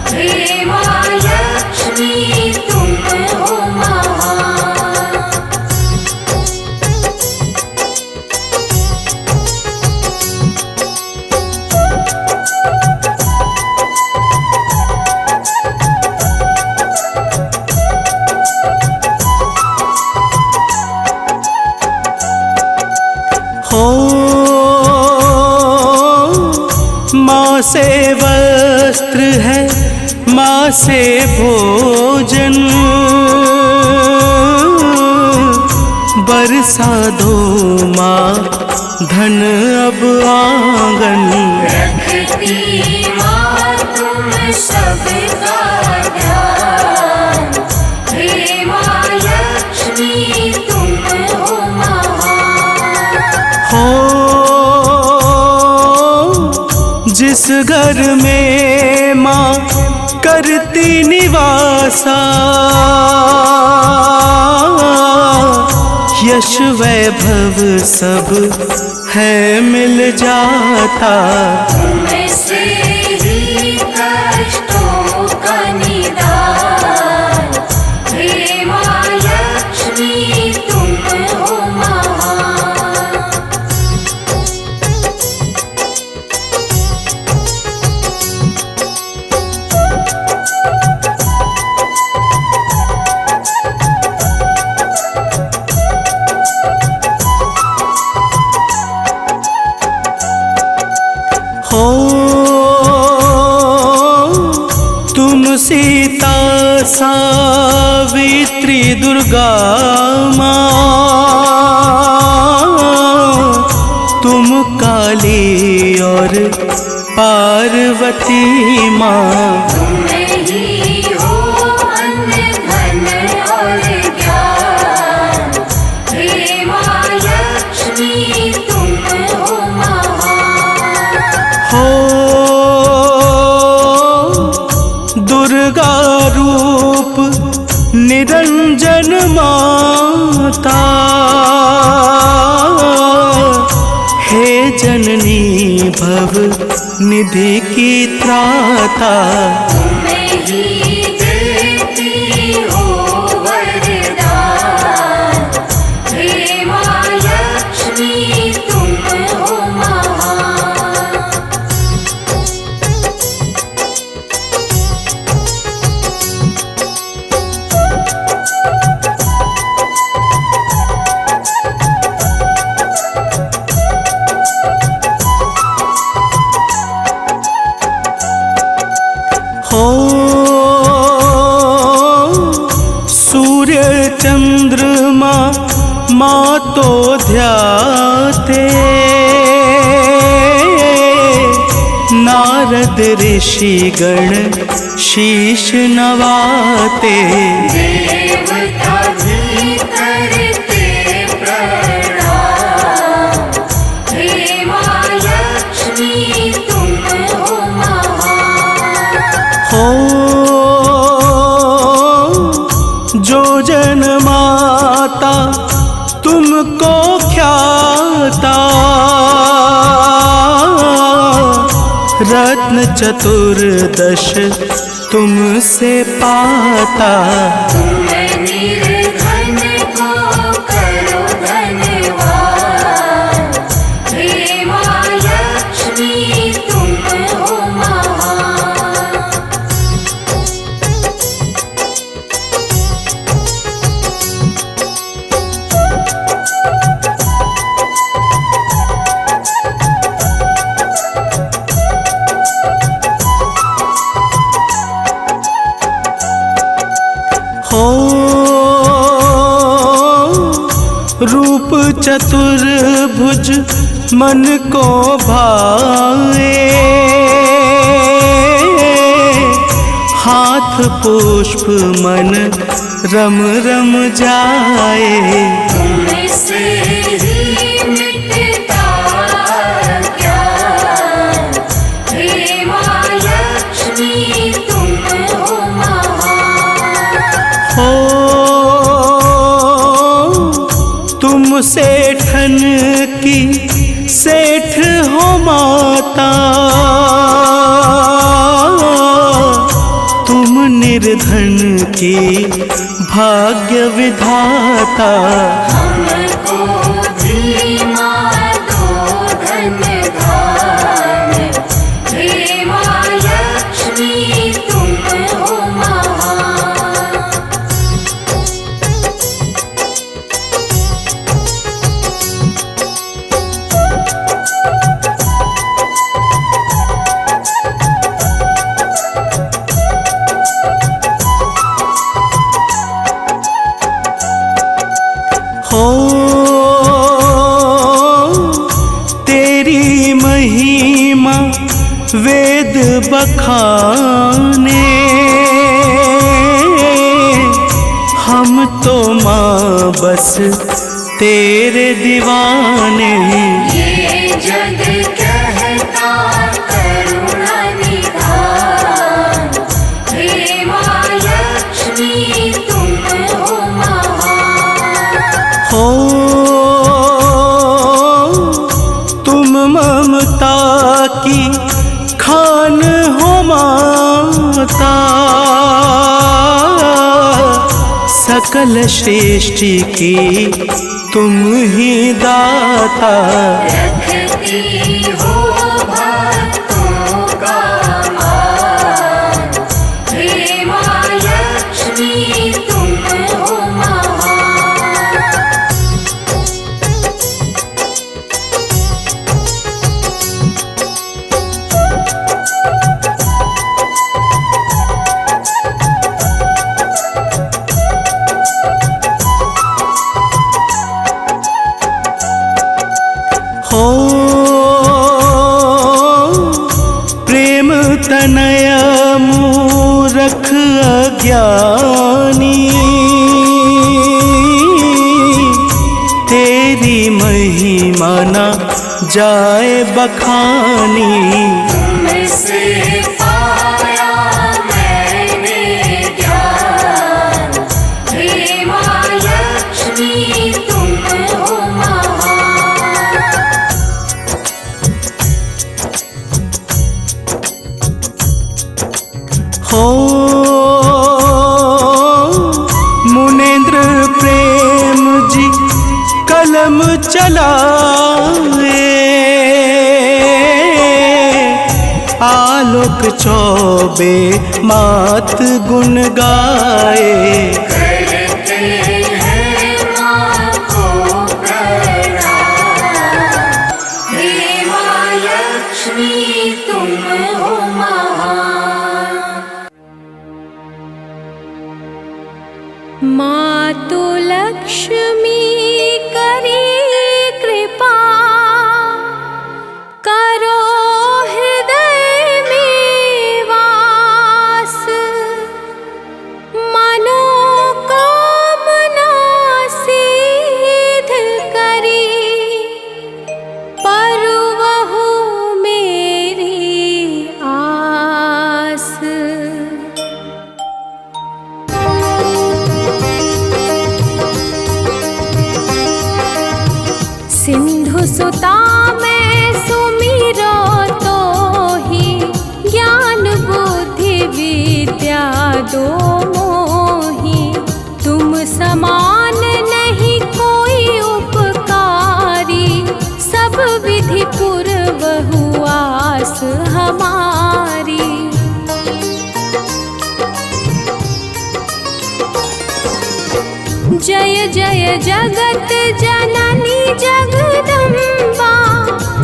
हे माँ लक्ष्मी तुम हो महान। हो माँ से वस्त्र है, माँ से भोजन, बरसा दो माँ धन अब आंगन। रखती माँ तुम सबका ध्यान, हे माँ लक्ष्मी तुम हो महान। हो जिस घर में माँ करती निवासा, यश वैभव सब है मिल जाता। तुमसे ही कष्टों का निदान, हे माँ लक्ष्मी तुम हो महान। हो तुम सीता सावित्री दुर्गा माँ, तुम काली और पार्वती माँ। तुम ही हो अन्न धन और ज्ञान, हे माँ लक्ष्मी तुम हो महान। हो दुर्गा रूप निरंजन माता, हे जननी भव निधि की त्राता। तुम ही देती हो वरदान, हे माँ लक्ष्मी तुम हो महान। सूरज चंद्रमा माँ तो ध्याते, नारद ऋषि गण शीश नवाते। देवता भी करते प्रणाम, हे माँ लक्ष्मी तुम हो महान। हो जो जन माता तुमको ख्याता, रत्न चतुर्दश तुमसे पाता। तुम निर्धन को करो धनवान, हे माँ लक्ष्मी तुम हो महान। हो रूप चतुर्भुज मन को भाए, हाथ पुष्प मन रम रम जाए। तुमसे ही मिटता ज्ञान, हे माँ लक्ष्मी तुम हो महान। हो तुम सेठन की सेठ हो माता, तुम निर्धन की भाग्य विधाता। हमको भी माँ दो धन धान, हे माँ लक्ष्मी तुम हो महान। हो तेरी महिमा वेद बखाने, हम तो माँ बस तेरे दीवाने। ये जग कहता करुणा निधान, हे माँ लक्ष्मी तुम हो महान। हो तुम ममता की खान हो माता, सकल सृष्टि की तुम ही दाता। रखती हो भक्तों का मान, हे माँ लक्ष्मी तुम हो महान। हो प्रेम तनय मूरख अज्ञानी, तेरी महिमा न जाए बखानी। तुमसे पाया मैंने ज्ञान, हे माँ लक्ष्मी तुम हो महान। हो मुनेन्द्र प्रेम जी कलम चलाए, आलोक चौबे मात गुण गाए। करते हैं माँ को प्रणाम, हे माँ लक्ष्मी तुम हो महान। मात मातु लक्ष्मी करी कृपा, करो हृदय में वास, मनोकामना सिद्ध करी, परवहु मेरी आस। सिंधु सुता मैं सुमिरो तोहि, ज्ञान बुद्धि विद्या दो मोहि। तुम समान नहीं कोई उपकारी, सब विधि पूर्वहु आस हमारी। जय जय जगत जननी जगदम्बा,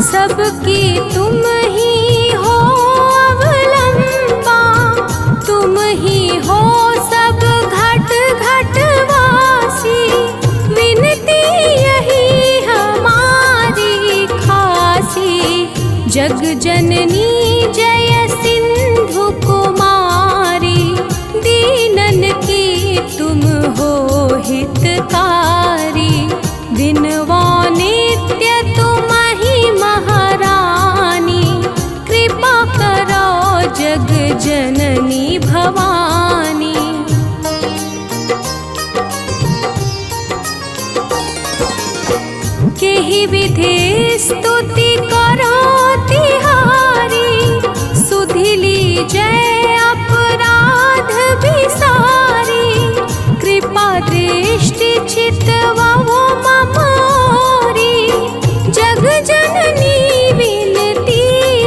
सबकी तुम ही हो अवलंबा। तुम ही हो सब घट घट वासी, विनती यही हमारी खासी। जग जननी जय सिंधु कुमारी, दीनन की तुम हो हितकारी। दिनवा नित्य तुम ही महारानी, कृपा करो जग जननी भवानी। केहि विधि स्तुति करो तिहारी, सुधिली जय अपराध बिसारी। कृपा दृष्टि चितवहु मम ओरी, जग जननी विनती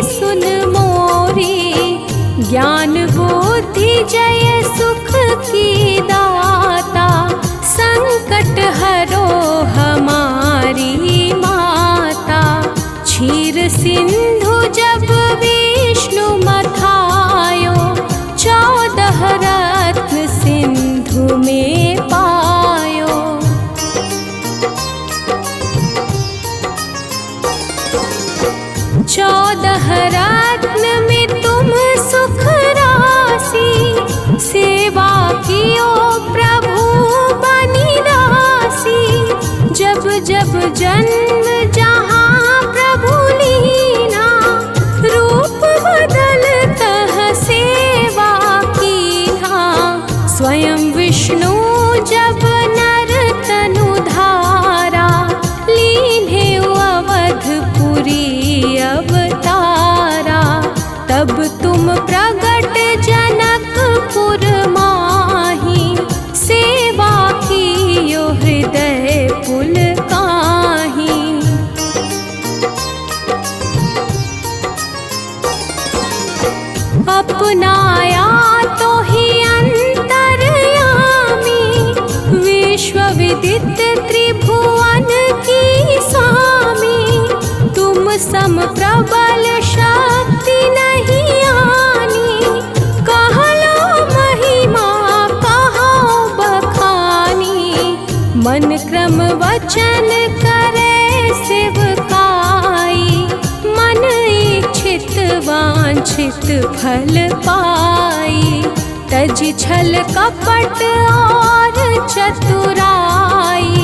सुन मोरी। ज्ञान बुद्धि जय सुख की दाता, संकट हरो हमारी माता। क्षीर सिंधु जब विष्णु मथायो, 14 रत्न सिंधु में पायो। 14 रत्न में तुम सुख राशि, सेवा कियो प्रभु बनि दासी। जब जब जन्म जहाँ प्रभु लीना, रूप बदलतः सेवा कीन्हा। स्वयं विष्णु जब नर तनु धारा, लीन्हे अवधपुरी अवतारा। तब तुम प्रगट जनकपुर माही, सेवा कियो हृदय पुलकाहि। अपनाया तो ही अंतर्यामी, विश्व विदित त्रिभुवन की स्वामी। तुम सम प्रबल शक्ति नहीं आनी, कहलो महिमा कहो बखानी। मन क्रम वचन करे सेवकाई, मन इच्छित वांछित फल पाई। तज छल कपट और चतुराई,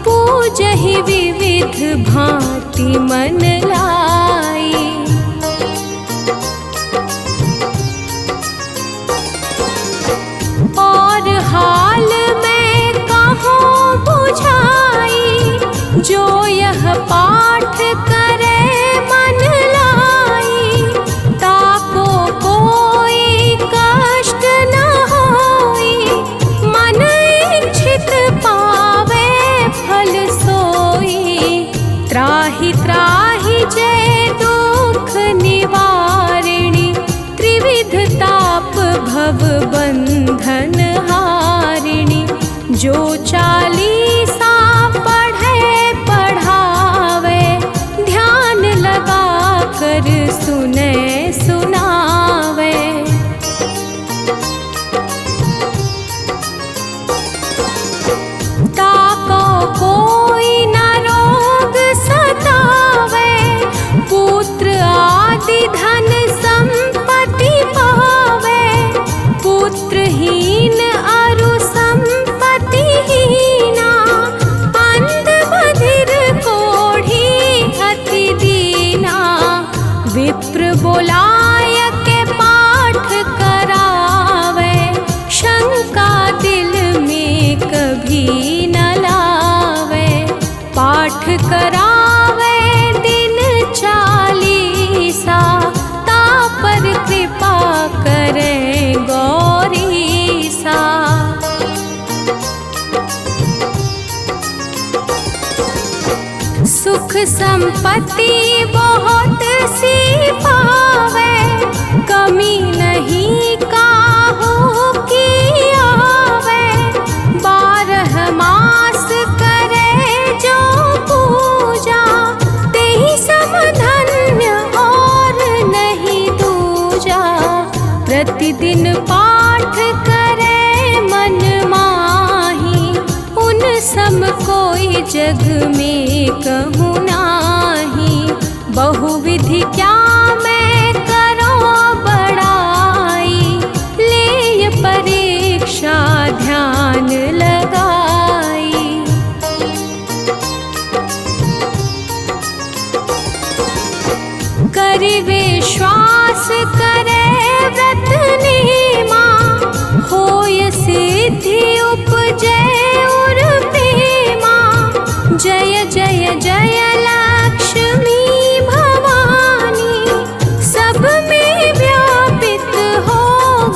पूजहि विविध भांति मन लाई। और हाल में कहूँ बुझाई, जो यह पाठ करे मन लाई। ताको कोई कष्ट न होई, मन इच्छित पावे फल सोई। त्राहि त्राहि जय दुख निवारिणी, त्रिविध ताप भव बंधन हारिणी। जो 40 पढ़े पढ़ावे, ध्यान लगा कर सुने सुनावे। कोई न रोग सतावे, पुत्र आदि धन संपत्ति पावे। पुत्रहीन अरु संपत्तिहीना, अंध बधिर कोढ़ी अति दीना। विप्र बोलाय के पाठ करावे, शंका दिल में कभी न लावे। पाठ करावे दिन 40, तापर कृपा करे गौरीसा। सुख संपत्ति बहुत सी पावे, कमी नहीं काहू की आवे। 12 मास करे जो पूजा, तेहि सम धन्य और नहीं दूजा। प्रतिदिन पाठ करे मन माही, उन सम कोई जग में कहूँ नाही। बहुविधि क्या मैं करो बड़ाई, ले परीक्षा ध्यान लगाई। करि विश्वास करे व्रत नेमा, होय सिद्धि उपजे उर प्रेमा। जय जय जय लक्ष्मी भवानी, सब में व्यापित हो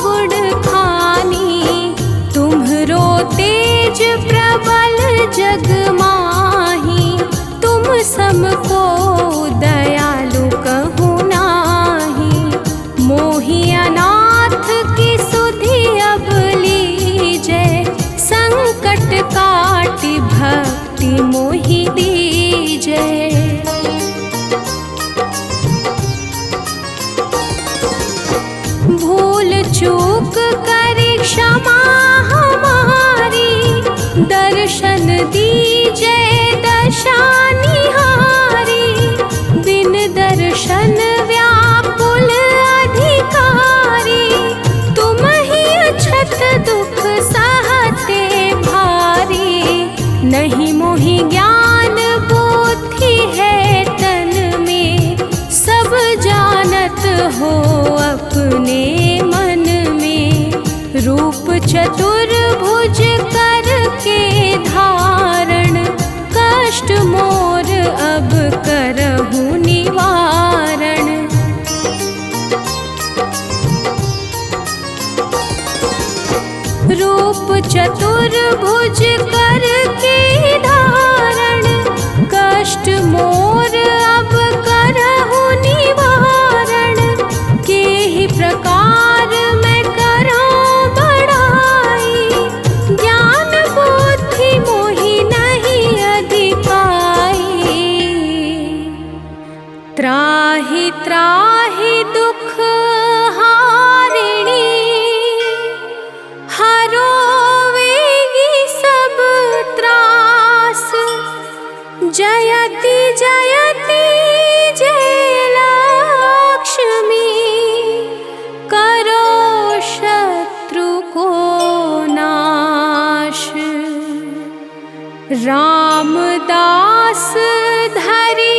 गुण खानी। तुम्हरो तेज प्रबल जग माही, तुम समको दयालु कहूँ नाही। मोहि अनाथ की सुधि अब लीजे, संकट काटि भक्ति मोहि दीजे। भूल चूक करी क्षमा हमारी, दर्शन दीजे दशा निहारी। बिन दर्शन व्याकुल अधिकारी, तुम ही अछत दुख सहते भारी। नहीं मोहि ज्ञान बुद्धि है तन में, सब जानत हो अपने मन में। रूप चतुर्भुज करके धारण, कष्ट मोर अब करहु निवारण। रूप चतुर्भुज करके धारण, कष्ट मोर अब करहु निवारण। के ही प्रकार मैं करूं बड़ाई, ज्ञान बुद्धि मोहि नहीं अधिकाई। त्राहि त्राहि दुख हारिणी, हरोवेगी सब त्रास। जयति जयति जय लक्ष्मी, करो शत्रु को नाश। रामदास धरि